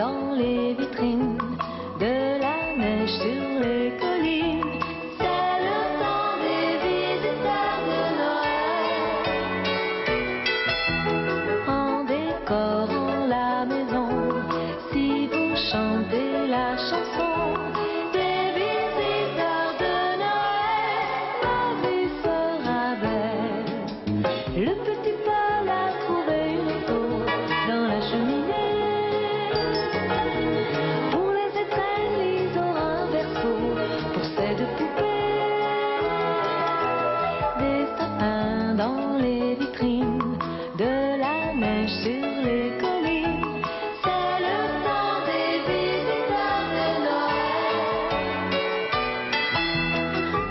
dans les vitrines, de la neige sur les collines. C'est le temps des visiteurs de Noël. En décorant la maison, si vous chantez la chanson des visiteurs de Noël, la vie sera belle. Le petit Paul a trouvé une auto dans la cheminée. Pour les étrennes, ils ont un berceau pour ces deux poupées. Des sapins dans les vitrines, de la neige sur les collines. C'est le temps des visiteurs de Noël.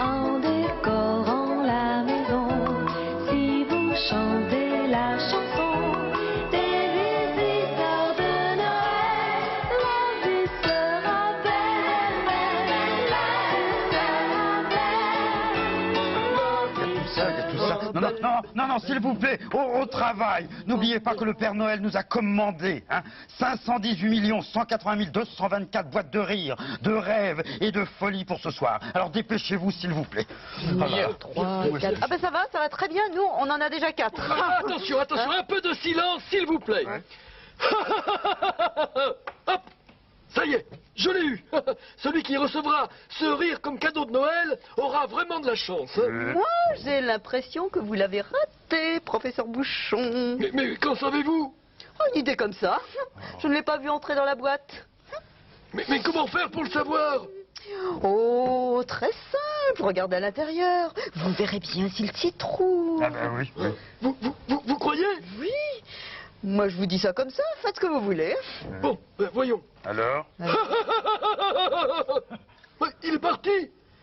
En décorant la maison, si vous chantez la chanson des visiteurs de Noël, la vie sera belle, belle, la vie sera belle. Il y a tout ça. Non, s'il vous plaît, au travail. N'oubliez pas que le Père Noël nous a commandé 518 180 224 boîtes de rire, de rêves et de folie pour ce soir. Alors dépêchez-vous, s'il vous plaît. Voilà. 3, 4... Ah ben ça va très bien, nous on en a déjà 4. Ah, attention, un peu de silence, s'il vous plaît. Hop, ça y est, je l'ai eu. Celui qui recevra ce rire comme cadeau de Noël aura vraiment de la chance. Moi j'ai l'impression que vous l'avez raté, professeur Bouchon. Mais qu'en savez-vous? Oh, une idée comme ça. Je ne l'ai pas vu entrer dans la boîte. Mais comment faire pour le savoir? Oh, très simple, regardez à l'intérieur. Vous verrez bien s'il s'y trouve. Ah ben oui. Vous croyez? Oui. Moi je vous dis ça comme ça, faites ce que vous voulez. Bon, voyons. Alors? Il est parti.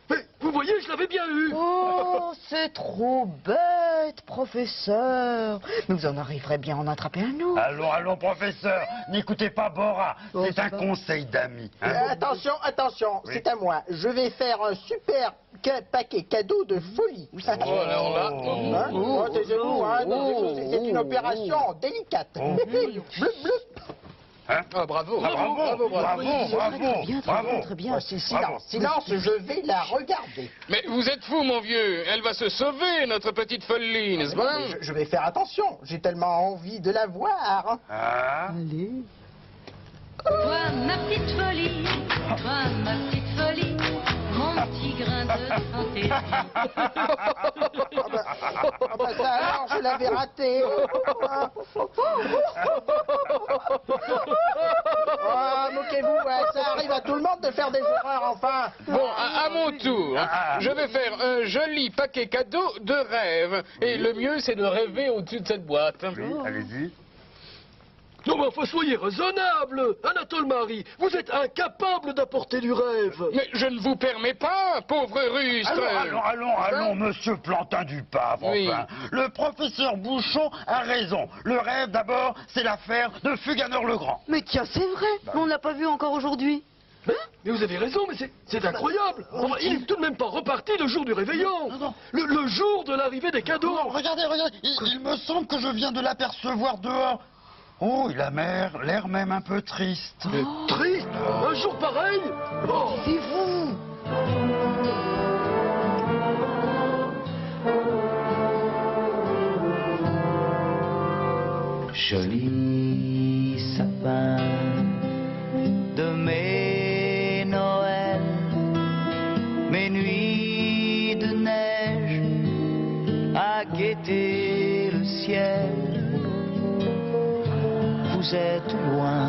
Mais vous voyez, je l'avais bien eu. Oh, c'est trop bête, professeur. Mais vous en arriverez bien à en attraper un autre. Allons, professeur, n'écoutez pas Bora, Oh, c'est un ça va. conseil d'amis. Attention, Oui. c'est à moi. Je vais faire un super paquet cadeau de folie. alors là, Hein? Oh, taisez-vous, hein, taisez-vous, c'est une opération délicate. Bleu, bleu. Ah, bravo. Bravo. Très bien. Oh, silence, je vais la regarder. Mais vous êtes fou, mon vieux. Elle va se sauver, notre petite folie, n'est-ce pas? Je vais faire attention, j'ai tellement envie de la voir. Ah. Allez. Toi ma petite folie, toi ma petite folie, mon petit grain de santé. Ah bah ça alors, je l'avais raté. Oh, moquez-vous, ouais, ça arrive à tout le monde de faire des erreurs, enfin. Bon, à mon tour, je vais faire un joli paquet cadeau de rêves. Et le mieux, c'est de rêver au-dessus de cette boîte. Oui, allez-y. Non, mais enfin, soyez raisonnable. Anatole Marie, vous êtes incapable d'apporter du rêve. Mais je ne vous permets pas, pauvre rustre. Allons, monsieur Plantin du Pape, Oui. enfin. Le professeur Bouchon a raison. Le rêve, d'abord, c'est l'affaire de Fuganor-le-Grand. Mais tiens, c'est vrai, on ne l'a pas vu encore aujourd'hui. Mais vous avez raison, mais c'est incroyable. Enfin, il est tout de même pas reparti le jour du réveillon. Non. Le jour de l'arrivée des cadeaux. Non, regardez, il me semble que je viens de l'apercevoir dehors. Oh, il a l'air même un peu triste. Mais triste, un jour pareil. Oh. C'est vous. Joli sapin de mes Noëls, mes nuits de neige à guetter le ciel. Vous êtes loin,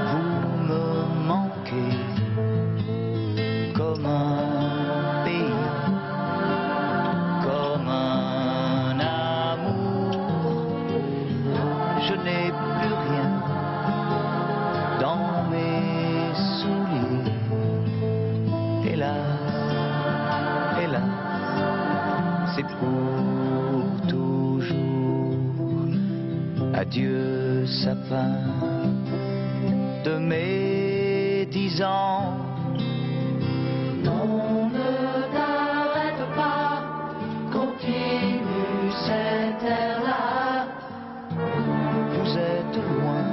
vous me manquez comme un pays, comme un amour. Je n'ai plus rien dans mes souliers. Hélas, hélas, c'est pour toujours. Adieu sapin de mes 10 ans. Non, ne t'arrête pas, continue cette air-là. Vous êtes loin,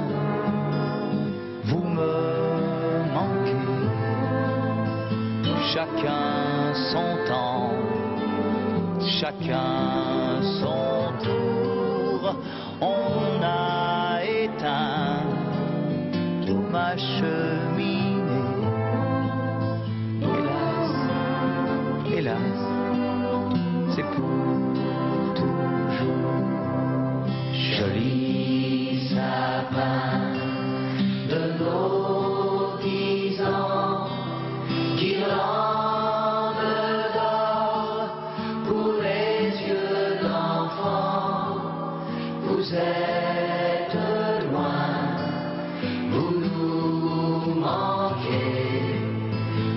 chacun son tour. On a éteint toute ma cheminée. Hélas, hélas, c'est pour toujours. Joli sapin de nos 10 ans, guirlande d'or pour les yeux d'enfant. Vous êtes loin, vous nous manquez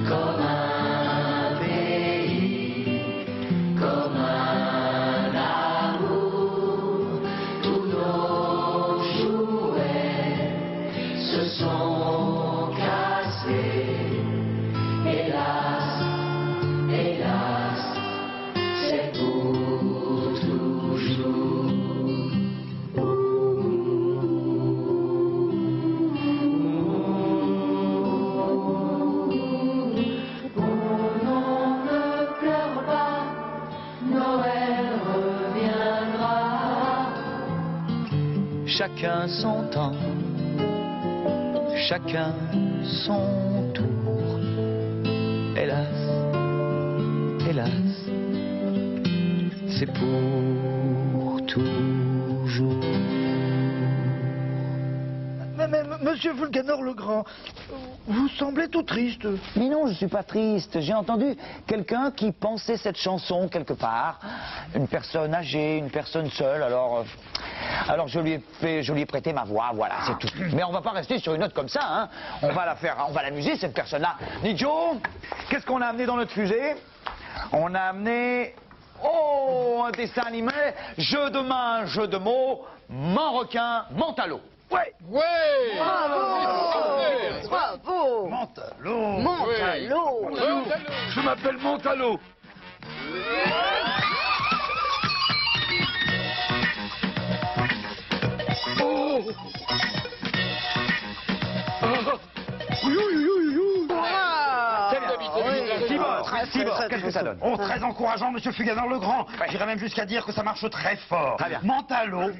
comme un pays, comme un amour. Tous nos jouets se sont cassés. Hélas, hélas, c'est pour toujours. Non, ne pleure pas, Noël reviendra. Chacun son temps, chacun son tour. Hélas, hélas, c'est pour toujours. Mais, monsieur Fulcanor le Grand, vous semblez tout triste. Mais non, je suis pas triste. J'ai entendu quelqu'un qui pensait cette chanson quelque part. Une personne âgée, une personne seule. Alors je lui ai prêté ma voix. Voilà, c'est tout. Mais on va pas rester sur une note comme ça, hein. On va l'amuser cette personne-là. Nijo, qu'est-ce qu'on a amené dans notre fusée? On a amené un dessin animé, jeu de main, jeu de mots, Manrequin, Mentalo. Ouais. Ouais. Bravo. Mentalo. Mentalo. Je m'appelle Mentalo. Oh. Qu'est-ce que ça donne? Oh, très encourageant, monsieur Fulcanor le Grand. J'irais même jusqu'à dire que ça marche très fort. Très bien. Mentalo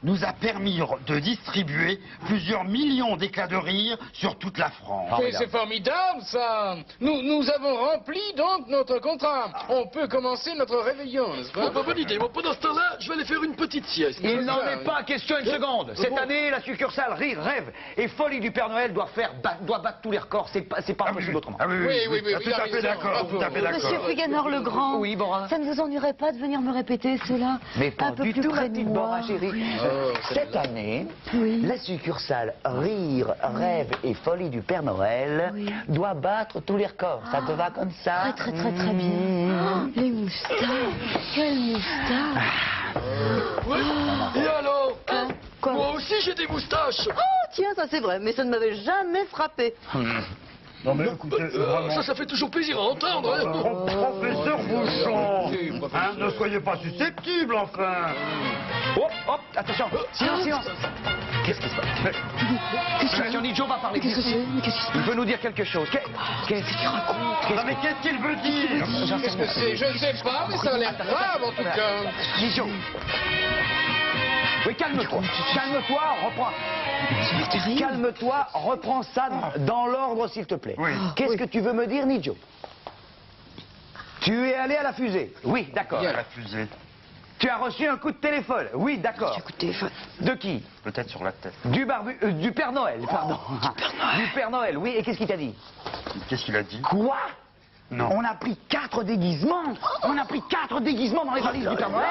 nous a permis de distribuer plusieurs millions d'éclats de rire sur toute la France. Mais c'est formidable, ça. Nous avons rempli donc notre contrat. On peut commencer notre réveillon, n'est-ce pas? Bonne idée. Bon, pendant ce temps-là, je vais aller faire une petite sieste. Il n'en est pas question une seconde. Cette année, la succursale Rire, Rêve et Folie du Père Noël doit battre tous les records. C'est pas possible autrement. Ah Oui, tout à fait d'accord. Tout à fait d'accord. Monsieur Fulcanor le Grand, Oui, Bora. ça ne vous ennuierait pas de venir me répéter cela Mais pas un peu du plus tout, près ma de petite moi? Bora, chérie. Cette année, Oui. la succursale Rire, Rêve et Folie du Père Noël Oui. doit battre tous les records. Ça te va comme ça? Très bien. Oh, les moustaches, quelles moustaches. Oui. Et alors Quoi? Moi aussi j'ai des moustaches. Oh tiens, ça c'est vrai, mais ça ne m'avait jamais frappé. Non mais écoutez, vraiment. Ça fait toujours plaisir à entendre. Hein. Oh, professeur Bouchon, ne soyez pas susceptible, enfin. Hop, attention. Silence. Qu'est-ce qui se passe? Attention, Nijo va parler. Qu'est-ce que c'est? Mais qu'est-ce qui se Il veut nous dire quelque chose. Qu'est-ce qu'il raconte? Non mais qu'est-ce qu'il veut dire? Qu'est-ce que c'est? Je ne sais pas, mais ça a l'air grave en tout cas. Nijo. Oui, calme-toi, reprends. Calme-toi, reprends ça dans l'ordre, s'il te plaît. Oui. Qu'est-ce que tu veux me dire, Nijo? Tu es allé à la fusée? Oui, d'accord. Il y a la fusée. Tu as reçu un coup de téléphone? Oui, d'accord. Coup de téléphone. De qui? Peut-être sur la tête. Du Père Noël, pardon. Du Père Noël, oui. Et qu'est-ce qu'il t'a dit? Qu'est-ce qu'il a dit? Quoi? Non. On a pris 4 déguisements. On a pris 4 déguisements dans les valises du Père Noël.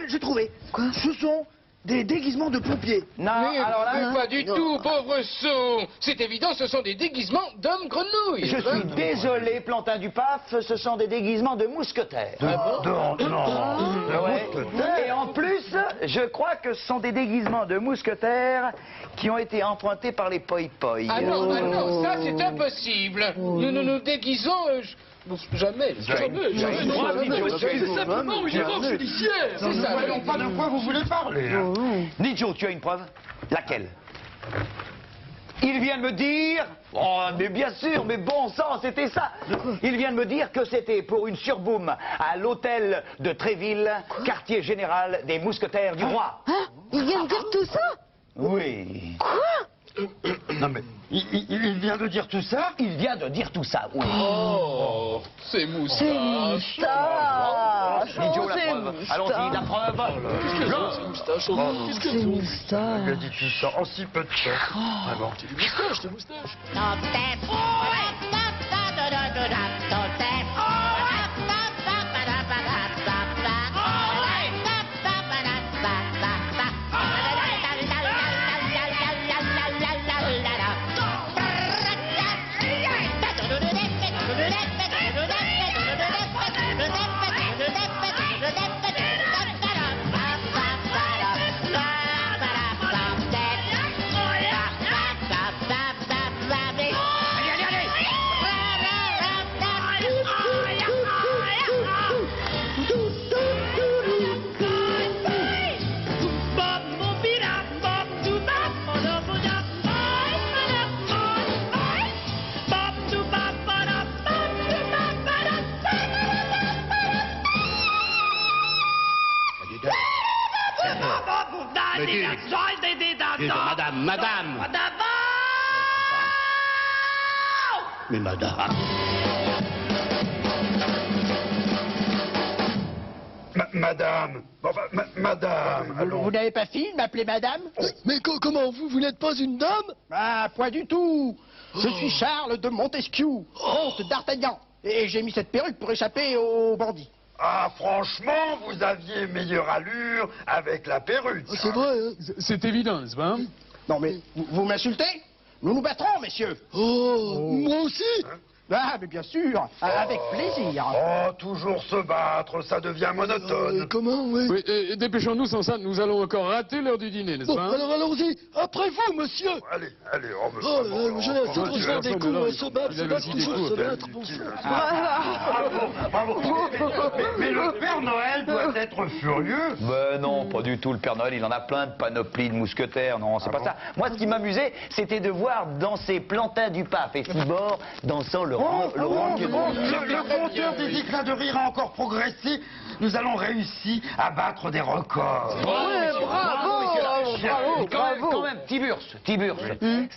J'ai trouvé. Quoi? Ce sont des déguisements de pompiers. Non, Mais, alors là, mais pas du tout, pauvre sou. C'est évident, ce sont des déguisements d'hommes grenouilles. je suis désolé, Plantin du Paf, ce sont des déguisements de mousquetaires. Non. Ouais. Et en plus, je crois que ce sont des déguisements de mousquetaires qui ont été empruntés par les poi-poi. Ah non, ça c'est impossible. Nous déguisons... Jamais. C'est simplement une erreur judiciaire. C'est ça. Ne voyons pas de quoi vous voulez parler. Nijo, tu as une preuve? Laquelle? Il vient de me dire... Oh, mais bien sûr, mais bon sang, c'était ça. Il vient de me dire que c'était pour une surboom à l'hôtel de Tréville, quartier général des mousquetaires du roi. Hein? Il vient de dire tout ça? Oui. Quoi? Non mais, il vient de dire tout ça? Il vient de dire tout ça, oui. Oh, c'est moustache. C'est moustache. Idiot, la C'est preuve. Allons-y, la preuve. Qu'est-ce qu'elles ont, ces moustaches? Qu'est-ce qu'elles C'est ont? Il a moustache. dit tout ça en si peu de temps. Vraiment. C'est des moustaches, des moustaches. Madame. Mais madame. Madame. Bon, bah, madame. Vous n'avez pas fini de m'appeler madame? Mais comment, vous n'êtes pas une dame? Ah, point du tout. Je suis Charles de Montesquieu, comte d'Artagnan. Et j'ai mis cette perruque pour échapper aux bandits. Ah, franchement, vous aviez meilleure allure avec la perruque. C'est vrai, hein? C'est évident, n'est-ce pas? Non mais, vous m'insultez? Nous nous battrons, messieurs. Oh, moi aussi? Ah, mais bien sûr, avec plaisir. Oh, toujours se battre, ça devient monotone. Comment, oui? Oui, et dépêchons-nous, sans ça, nous allons encore rater l'heure du dîner, n'est-ce Bon, pas? alors allons-y. Après vous, monsieur. Allez, on me Oh là là, j'ai un peu de faire des coups, se battre, toujours se battre. Bon, Bravo. Mais le Père Noël doit être furieux. Ben non, pas du tout. Le Père Noël, il en a plein de panoplies de mousquetaires. Non, c'est pas ça. Moi, ce qui m'amusait, c'était de voir danser Plantin du Pape et Cibor dansant le Le compteur des éclats de rire a encore progressé. Nous allons réussir à battre des records. Quand même, Tiburce,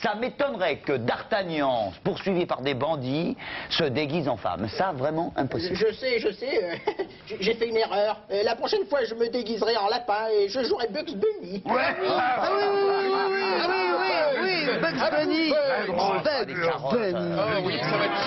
ça m'étonnerait que D'Artagnan, poursuivi par des bandits, se déguise en femme. Ça, vraiment impossible. Je sais, j'ai fait une erreur. La prochaine fois, je me déguiserai en lapin et je jouerai Bugs Bunny. Ouais. Oui, Bugs Bunny. Des carottes. Ah oui, ça va être...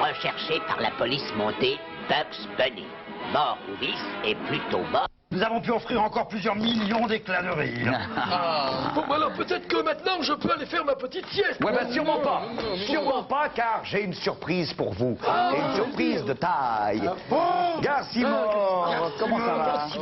Recherché par la police montée, Bugs Bunny. Mort ou vice et plutôt mort. Nous avons pu offrir encore plusieurs millions d'éclats de rire. Bon, bah alors peut-être que maintenant je peux aller faire ma petite sieste. Ouais, ben sûrement pas. Sûrement pas, car j'ai une surprise pour vous. Et une surprise de taille. Garcimore, comment ça va? Ça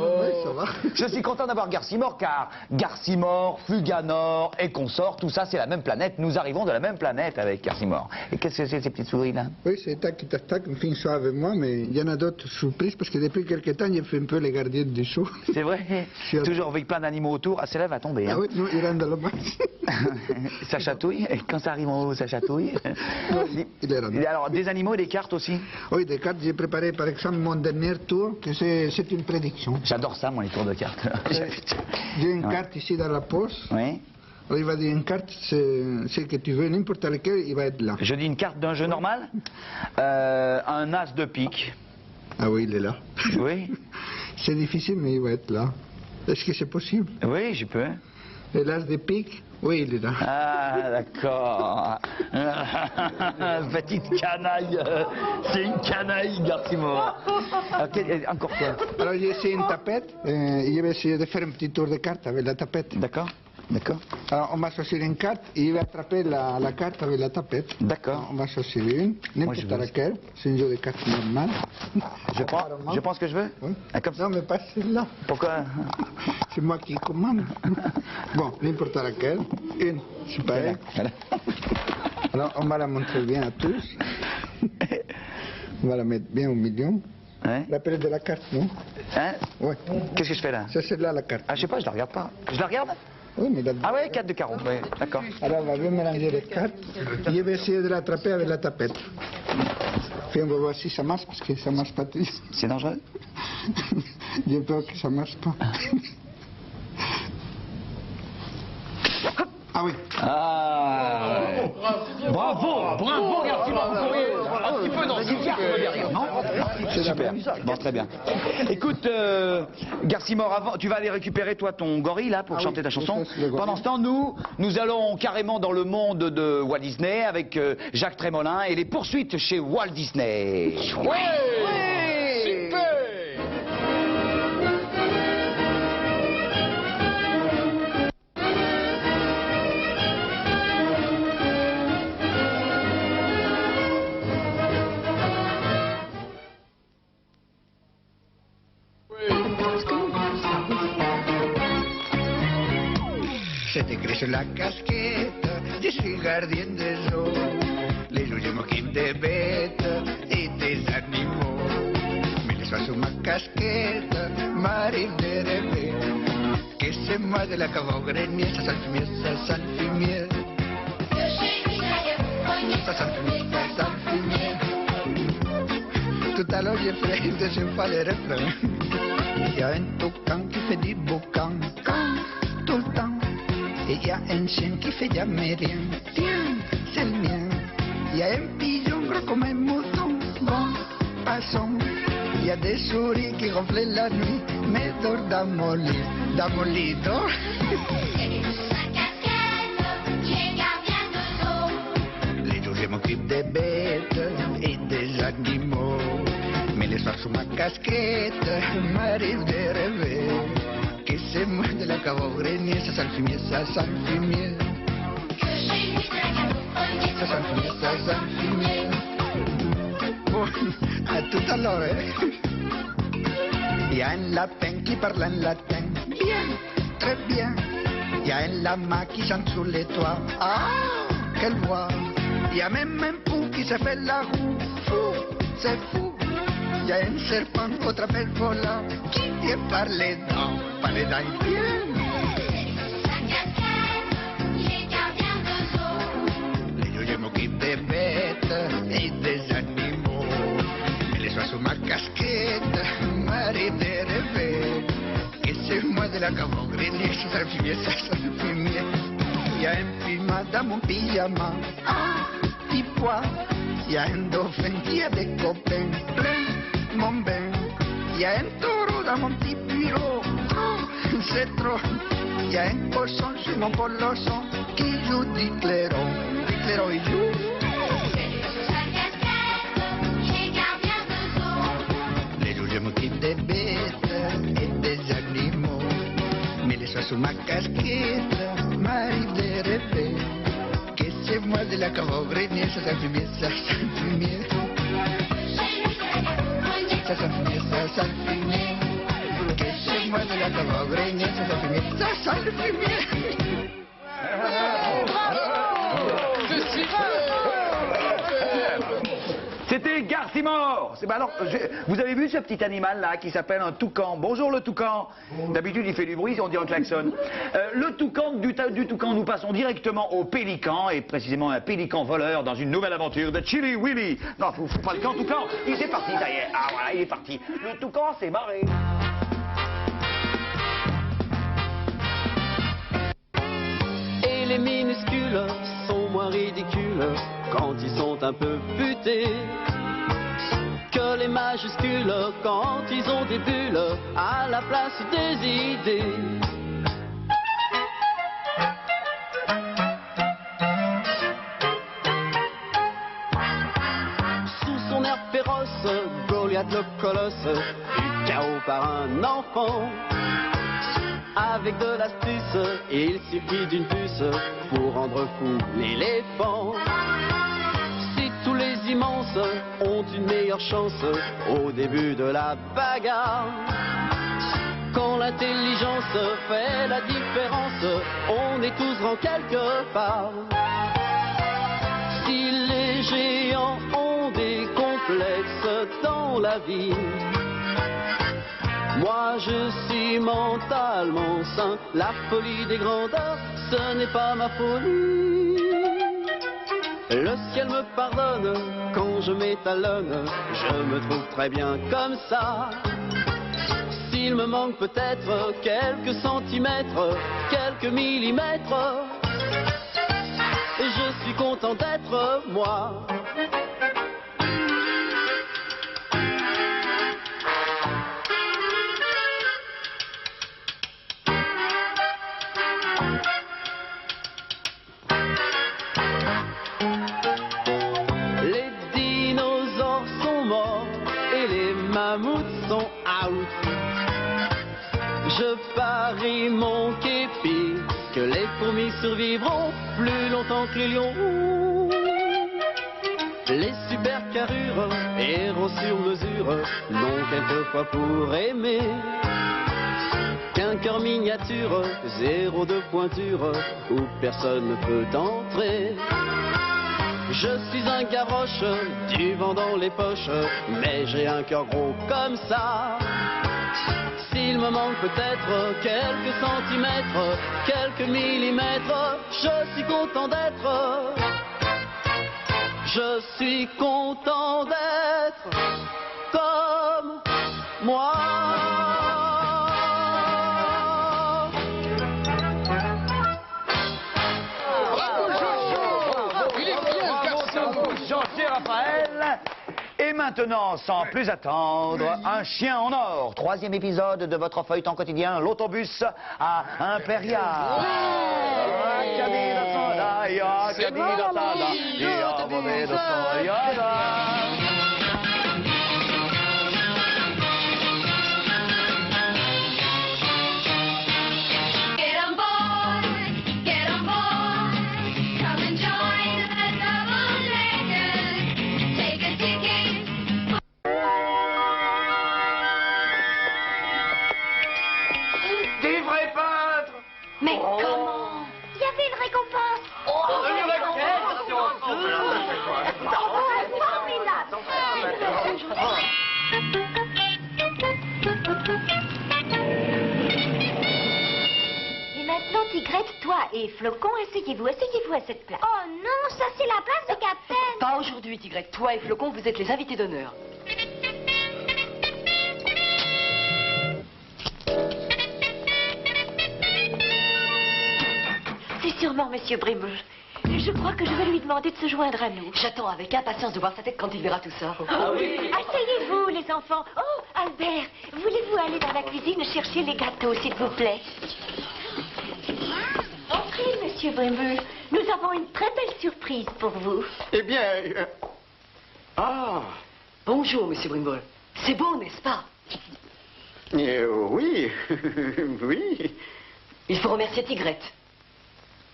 va. Je suis content d'avoir Garcimore, car Garcimore, Fuganor et consorts, tout ça, c'est la même planète. Nous arrivons de la même planète avec Garcimore. Et qu'est-ce que c'est, ces petites souris-là? Oui, c'est tac, tac, tac, une fine soirée avec moi, mais il y en a d'autres surprises, parce que depuis quelques temps, il fait un peu les gardiens du show. C'est vrai? Toujours avec plein d'animaux autour. Ah, celle-là va tomber. Hein. Ah oui, non, il rentre dans le bain. Ça chatouille. Et quand ça arrive en haut, ça chatouille. Il est rentré. Et alors, des animaux et des cartes aussi? Oui, des cartes, j'ai préparé par exemple mon dernier tour, que c'est une prédiction. J'adore ça, moi, les tours de cartes. J'ai une carte ici dans la poche. Oui. Alors, il va dire une carte, c'est que tu veux, n'importe laquelle, il va être là. Je dis une carte d'un jeu normal. Un as de pique. Ah oui, il est là. Oui. C'est difficile, mais il va être là. Est-ce que c'est possible? Oui, je peux. Et l'as de pique, oui, il est là. Ah, d'accord. Petite canaille. C'est une canaille, Garcimore. Ok, encore quoi? Alors j'ai essayé une tapette, et je vais essayer de faire un petit tour de cartes avec la tapette. D'accord, d'accord. Alors on va choisir une carte et je vais attraper la carte avec la tapette. D'accord. On va choisir une, n'importe laquelle. C'est un jeu de cartes normal. Je prends ce que je veux? Oui. Ah, comme ça? Non, mais pas celle-là. Pourquoi? C'est moi qui commande. Bon, n'importe laquelle. Une, c'est pareil. Voilà. Alors on va la montrer bien à tous. On va la mettre bien au milieu. Ouais. La pelle de la carte, non? Hein? Ouais. Qu'est-ce que je fais là? C'est celle-là la carte. Ah, je sais pas, je la regarde pas. Je la regarde? Oui, mais la... Ah ouais, 4 de carreau, oui, d'accord. Alors on va bien mélanger les cartes. Et je vais essayer de l'attraper avec la tapette. Puis on va voir si ça marche, parce que ça marche pas toujours. C'est dangereux? J'ai peur que ça marche pas. Ah oui. Ah. Bravo, bravo, Garcimore. Vous pourriez un petit peu dans ce derrière, non? Super. Bon, très bien. Écoute, Garcimore, avant, tu vas aller récupérer toi ton gorille là pour chanter ta chanson. Pendant ce temps, nous allons carrément dans le monde de Walt Disney avec Jacques Trémolin et les poursuites chez Walt Disney. Ouais, super. Se te crece la casqueta, je suis gardien des eaux. Les jours je m'occupe des bêtes et des animaux. Mais les soirs sous ma casquette, m'arrive de rêver que c'est moi de la cave au grenier, ça sent le fumier, ça sent le fumier. Ça sent le fumier, ça sent le fumier. Tout à l'heure j'ai fait une deuxième fois le refrain. Il y a un toucan qui fait du boucan, tout le temps. Et il y a un chien qui fait jamais rien. Tiens, c'est le mien. Il y a un pigeon gros comme un mouton. Bon, passons. Il y a des souris qui ronflent la nuit. Mais dors dans mon lit. Dans mon lit, dors. Les jours je m'occupe des bêtes et des animaux. Mais les soirs sous ma casquette, m'arrive de rêver que c'est moi de la cave au grenier, ça sent le fumier, ça sent le fumier. Ça sent le fumier, ça sent le fumier. Bon, à tout à l'heure, hein. Il y a un lapin qui parle en latin. Bien, très bien. Il y a un lama qui chante sous les toits. Ah, quelle voix. Il y a même un pou qui se fait la roue. Fou, c'est fou. Il y a un serpent au trapèze volant qui vient par les dents ils viennent. Les jours je m'occupe des bêtes et des animaux. Mais les soirs sous ma casquette, m'arrive de rêver que c'est moi de la cave au grenier, ça sent le fumier, ça sent le fumier. Il y a un puma dans mon pyjama, ah, petit pois. Il y a un dauphin qui a des copains, plein mon bain. Il y a un taureau dans mon petit bureau, oh, c'est trop. Il y a un poisson sur mon poloson qui joue du clairon. Du clairon il joue. Les jours je m'occupe des bêtes et des animaux. Mais les soirs sous ma casquette, m'arrive de rêver que c'est moi de la cave au grenier, ça sent le fumier, ça sent le fumier. Ça sent le fumier, ça sent le fumier. Que c'est moi de la cave au grenier, ça sent le fumier, ça sent le fumier. C'était Garcimore. Alors, vous avez vu ce petit animal là qui s'appelle un toucan. Bonjour le toucan. D'habitude il fait du bruit, on dit un klaxon. Le toucan, du toucan, nous passons directement au pélican, et précisément un pélican voleur dans une nouvelle aventure de Chili Willy. Non, faut pas le camp toucan. Il est parti, ça y est. Ah voilà, il est parti. Le toucan s'est barré. Et les minuscules sont moins ridicules quand ils sont un peu butés que les majuscules quand ils ont des bulles à la place des idées. Goliath le colosse fut KO par un enfant. Avec de l'astuce, il suffit d'une puce pour rendre fou l'éléphant. Si tous les immenses ont une meilleure chance au début de la bagarre, quand l'intelligence fait la différence, on est tous grands quelque part. Si les géants ont des complexes dans la vie, moi je suis mentalement sain. La folie des grandeurs, ce n'est pas ma folie. Le ciel me pardonne quand je m'étalonne, je me trouve très bien comme ça. S'il me manque peut-être quelques centimètres, quelques millimètres, je suis content d'être moi. Les dinosaures sont morts et les mammouths sont out. Je parie mon képi que les fourmis survivront plus longtemps que les lions. Les super carrures, héros sur mesure, n'ont quelquefois pour aimer qu'un cœur miniature, zéro de pointure, où personne ne peut entrer. Je suis un gavroche, du vent dans les poches, mais j'ai un cœur gros comme ça. S'il me manque peut-être quelques centimètres, quelques millimètres, je suis content d'être. Je suis content d'être comme moi. Gentil Raphaël. Et maintenant, sans plus attendre, un chien en or. 3e épisode de votre feuilleton quotidien, l'autobus à Impérial. Mais comment? Il y avait une récompense. Et maintenant, Tigrette, toi et Flocon, asseyez-vous à cette place. Oh non, ça c'est la place de Capitaine. Pas aujourd'hui, Tigrette. Toi et Flocon, vous êtes les invités d'honneur. C'est sûrement Monsieur Brimble. Je crois que je vais lui demander de se joindre à nous. J'attends avec impatience de voir sa tête quand il verra tout ça. Ah oui. Asseyez-vous, les enfants. Oh, Albert, voulez-vous aller dans la cuisine chercher les gâteaux, s'il vous plaît? Entrez, Monsieur Brimble. Nous avons une très belle surprise pour vous. Eh bien... Ah. Bonjour, Monsieur Brimble. C'est beau, n'est-ce pas? Oui, oui. Il faut remercier Tigrette.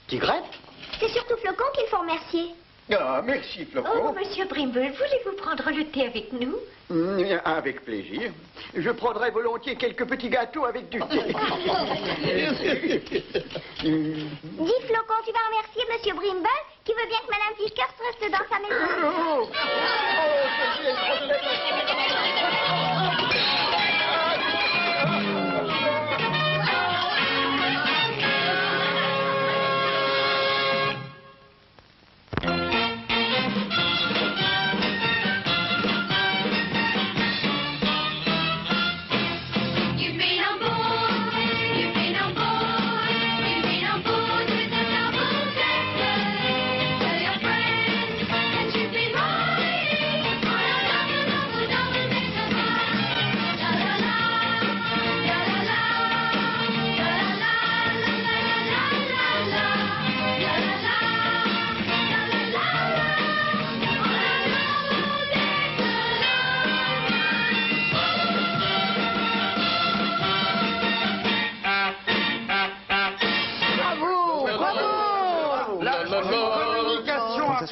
Tigrette? C'est surtout Flocon qu'il faut remercier. Ah, merci, Flocon. Oh, Monsieur Brimble, voulez-vous prendre le thé avec nous? Avec plaisir. Je prendrai volontiers quelques petits gâteaux avec du thé. Dis, Flocon, tu vas remercier Monsieur Brimble qui veut bien que Madame Fischers reste dans sa maison.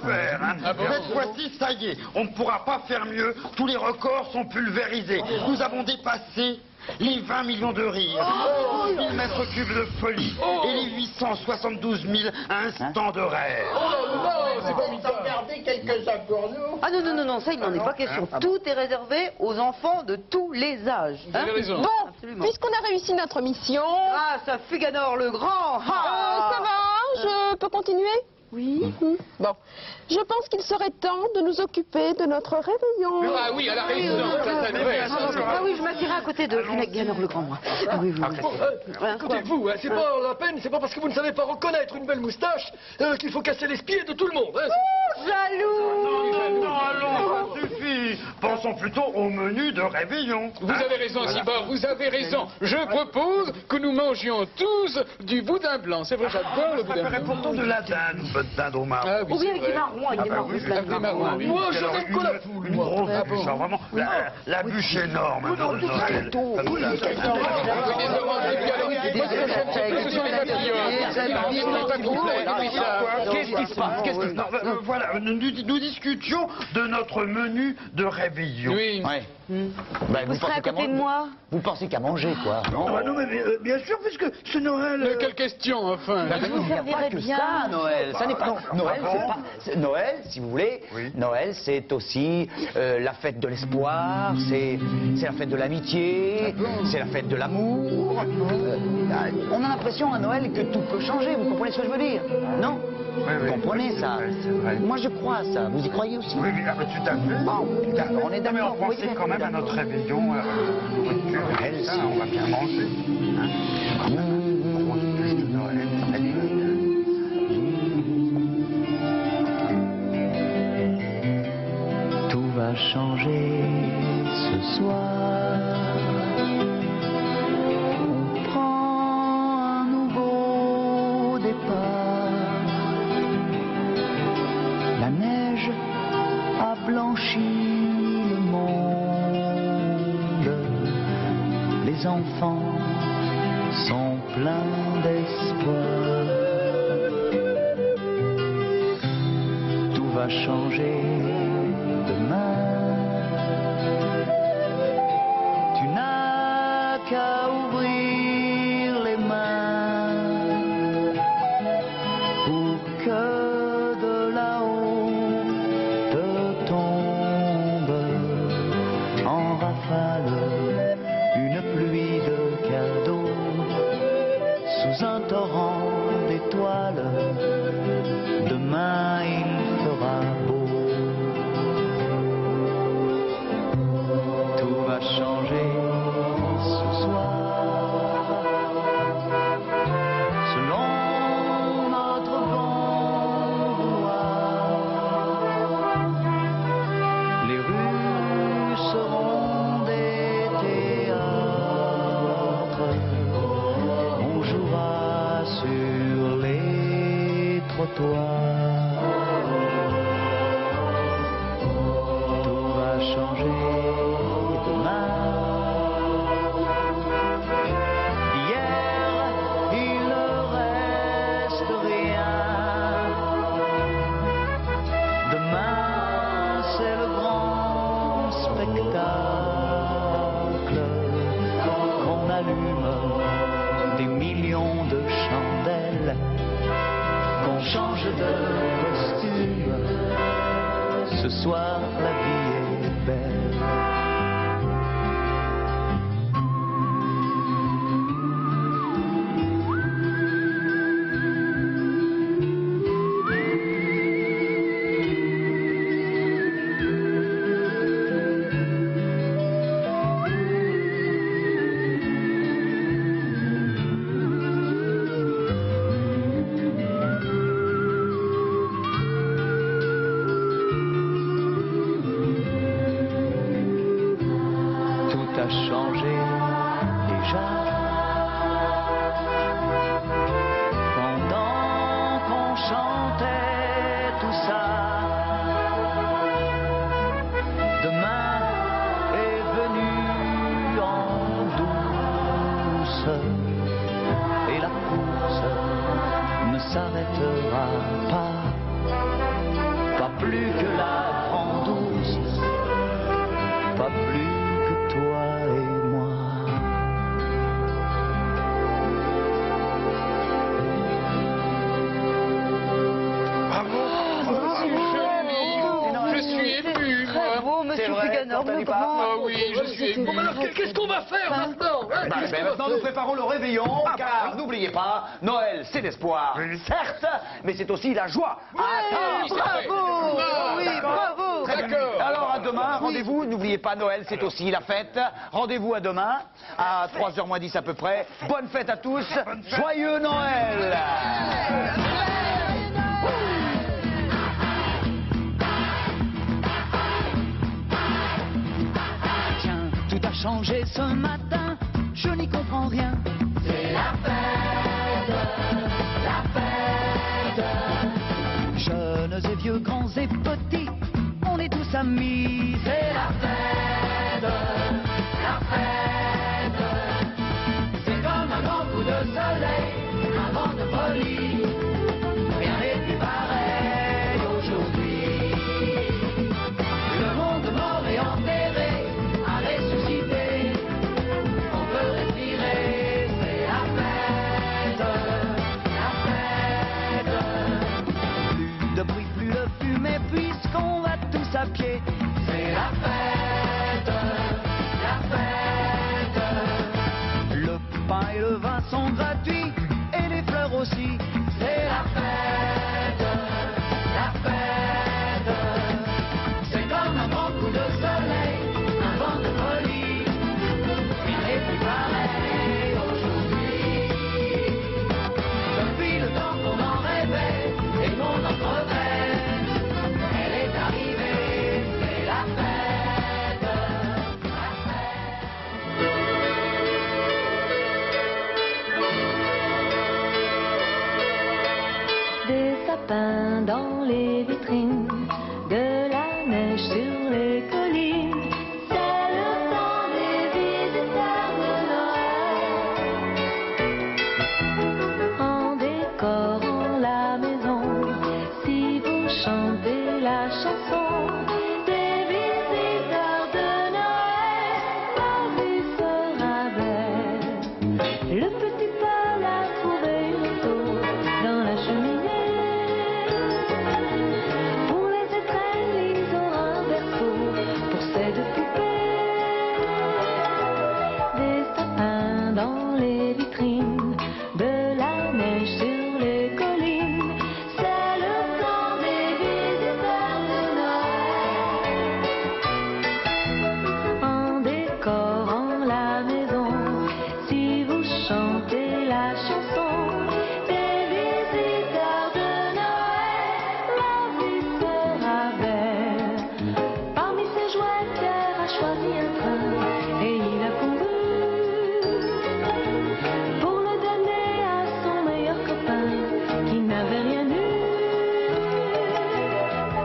faire. Hein. Cette fois-ci, ça y est, on ne pourra pas faire mieux. Tous les records sont pulvérisés. Nous avons dépassé les 20 millions de rires, 10 000 mètres cubes de folie et les 872 000 instants de rêve. Regardez quelques-uns pour nous. Ah non, ça il n'en est pas question. Tout est réservé aux enfants de tous les âges. Vous avez raison. Bon, Absolument. puisqu'on a réussi notre mission... Grâce à Fuganor le Grand. Ça va, je peux continuer? Oui. Bon, je pense qu'il serait temps de nous occuper de notre réveillon. Ah oui, elle a raison. Ah oui, je m'assirai à côté de Fuganor le Grand, moi. Ah oui, Écoutez-vous, c'est pas la peine, c'est pas parce que vous ne savez pas reconnaître une belle moustache qu'il faut casser les pieds de tout le monde. Hein. Jaloux. Non, allons, ça suffit. Pensons plutôt au menu de réveillon. Vous avez raison, Cibor, vous avez raison. Je propose que nous mangions tous du boudin blanc. C'est vrai, j'adore le boudin blanc. Pourtant de la dinde, votre dinde au marron. Ah oui, Ou bien c'est avec des vrai. marrons, avec des marrons. Avec des marrons, oui. Moi, je rêve que la poule. Une grosse bûche, alors vraiment, la bûche énorme. Non, tout ça, tout. Qu'est-ce qui se passe? Voilà, nous discutions de notre menu de réveillon. Oui. Vous serez à côté de moi? Vous pensez qu'à manger, quoi? Non, mais bien sûr, puisque ce Noël... Mais quelle question, enfin? Je vous servirai bien. Ça, Noël. Ça n'est pas... Noël, c'est pas... Noël, si vous voulez, Noël, c'est aussi la fête de l'espoir, c'est la fête de l'amitié, c'est la fête de l'amour. On a l'impression à Noël que tout peut changer, vous comprenez ce que je veux dire? Non? Vous comprenez ça? Moi, je crois à ça. Vous y croyez aussi? Oui, tout à fait. On est d'accord. Mais on pensait quand même à notre réveillon, nourriture, et ça, on va bien manger. Grosse bûche de Noël, Tout va changer ce soir. On prend un nouveau départ. La neige a blanchi le monde. Les enfants sont pleins d'espoir. Tout va changer demain. Tu n'as qu'à ouvrir les mains pour que de là-haut te tombe en rafale une pluie de cadeaux sous un torrent d'étoiles. Demain il fera beau. Tout va changer ce soir selon notre bon vouloir. Les rues seront des théâtres. On jouera sur les trottoirs. Tout va changer demain. Hier, il ne reste rien. Demain, c'est le grand spectacle. On allume des millions de chandelles. Qu'on change de costume. Ce soir, la vie est belle. Tout a changé déjà. Pendant qu'on chantait tout ça, demain est venu en douce et la course ne s'arrêtera pas. plus que la ventouse, pas plus que toi et moi. Je suis ému, Très beau, monsieur Fuganor, le grand. Ah oui, je suis ému. Bon, mais alors, qu'est-ce qu'on va faire maintenant hein? Bah, maintenant, nous préparons le réveillon, car n'oubliez pas, Noël, c'est l'espoir, certes, mais c'est aussi la joie. Bravo! Oui, bravo! D'accord. Alors, à demain, rendez-vous. N'oubliez pas, Noël, c'est aussi la fête. Rendez-vous à demain, à 3h moins 10 à peu près. Bonne fête à tous. Joyeux Noël! Tout a changé ce matin, je n'y comprends rien. C'est la fête, Jeunes et vieux, grands et petits, on est tous amis. c'est la fête, c'est comme un grand coup de soleil, un vent de folie, rien n'est plus pareil aujourd'hui. Le monde mort et enterré a ressuscité, on peut respirer, c'est la fête, Plus de bruit, plus de fumée, puisqu'on va tous à pied. c'est la fête, Le pain et le vin sont gratuits, et les fleurs aussi. c'est la fête, c'est comme un grand coup de soleil, un vent de folie, rien n'est plus pareil aujourd'hui. Depuis le temps qu'on en rêvait et qu'on en crevait, elle est arrivée, c'est la fête, Des sapins dans les vitrines, de la neige sur les collines, c'est le temps des visiteurs de Noël. En décorant la maison, si vous chantez la chanson des visiteurs de Noël, la vie sera belle. Le petit Paul a trouvé une tôt dans la cheminée. Pour les étrennes, ils ont un berceau pour ces deux poupées. Des sapins dans les vitrines, de la neige sur les collines, c'est le temps des visiteurs de Noël. En décorant la maison, si vous chantez la chanson des visiteurs de Noël, la vie sera belle. Parmi ses jouets, Pierre a choisi un train et il a couru pour le donner à son meilleur copain qui n'avait rien eu.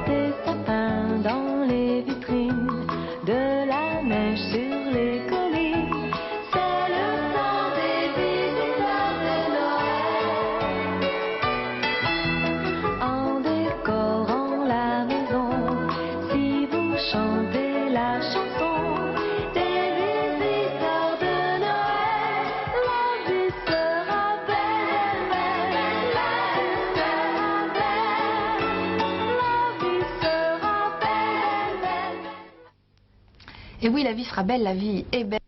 Des sapins dans les vitrines, de la neige sur les collines, c'est le temps des visiteurs de Noël. En décorant la maison, si vous chantez la chanson des visiteurs de Noël, la vie sera belle, la vie sera belle. Et oui, la vie sera belle, la vie est belle.